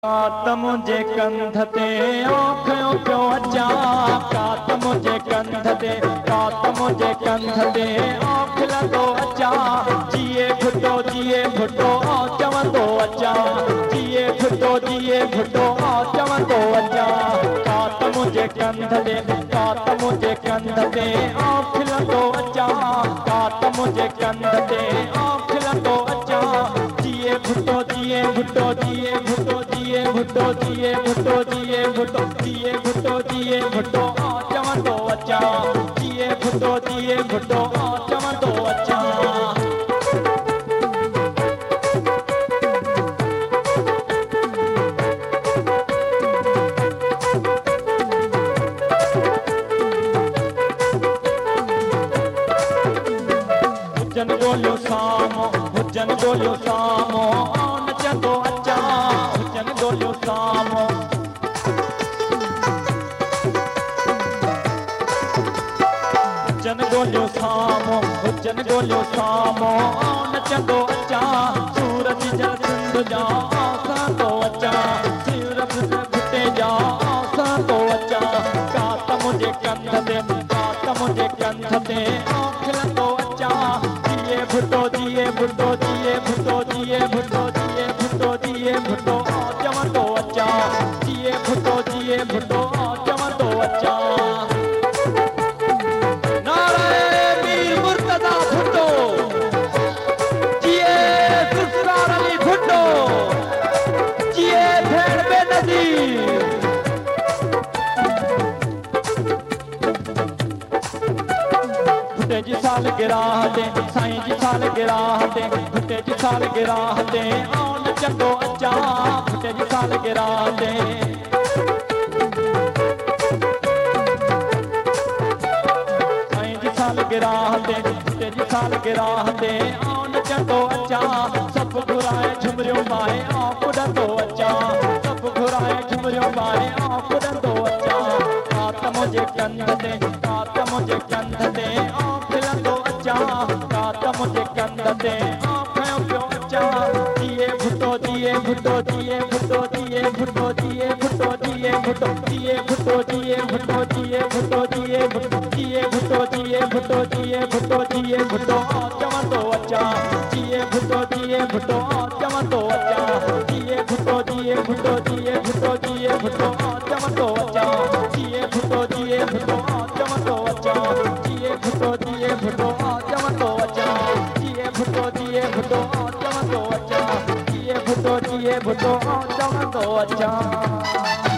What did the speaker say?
कात मुंहिंजे कंध ते आखियो पियो अचां, कात मुंहिंजे कंध ते, कात मुंहिंजे कंध ते आख लॻो अचां, जिए भुटो चवंदो अचां, जिए भुटो चवंदो अचां। कात मुंहिंजे कंध ते, कात मुंहिंजे कंध ते आख लॻो अचां, कात मुंहिंजे कंध ते आख लॻो अचां, जिए भुटो जिए भुटो जिए भुटो जिए भुटो जिए भुटो जिए भुटो जिए भुटो जिए भुटो चवंदो अचां, जिए भुटो चवंदो अचां। हुजन ॻोल्हियो साम्हूं, हुजन ॻोल्हियो साम्हूं नचंदो अचां, हुजन ॻोल्हियो साम्हूं। हुजन ॻोल्हियो साम्हूं, हुजन ॻोल्हियो साम्हूं नचंदो अचां, सूरज जा सिंध जा आसां थो अचां, सूरज जे भुटे जा आसां थो अचां। कात मुंहिंजे कंध ते, कात मुंहिंजे कंध ते आख लॻो अचां, जिए भुटो जिए भुटो जिए भुटो जिए भुटो जिए भुटो जिए भुटो चवंदो अचां, जिए भुटो चवंदो अचां। नारे मीर मुर्तज़ा भुट्टो, जिए ज़ुल्फ़िकार अली भुट्टो, जिए भेड़ बेनज़ीर। भुट्टे जी सालगिरह ते, साईं जी सालगिरह ते, भुट्टे जी सालगिरह ते नचंदो अचां, भुट्टे जी सालगिरह ते। साईं जी सालगिरह ते, भुट्टे जी सालगिरह ते नचंदो अचां, सभु घुराए झुमरियो पाए कुॾंदो अचां, सभु घुराए झुमरियो पाए कुॾंदो अचां। कात मुंहिंजे कंध ते, कात मुंहिंजे कंध ते खिलंदो अचां, कात मुंहिंजे कंध ते आखियो पियो अचां, जिए भुटो जिए भुटो जिए भुटो जिए भुटो जिए भुटो जिए भुटो जिए भुटो जिए भुटो जिए भुटो जिए भुटो जिए भुटो जिए भुटो जिए भुटो जिए भुटो चवंदो अचां, जिए भुटो चवंदो अचां, जिए भुटो जिए भुटो जिए भुटो चवंदो अचां, जिए भुटो चवंदो अचां, जिए भुटो चवंदो अचां, जिए भुटो चवंदो अचां, जिए भुटो चवंदो अचां।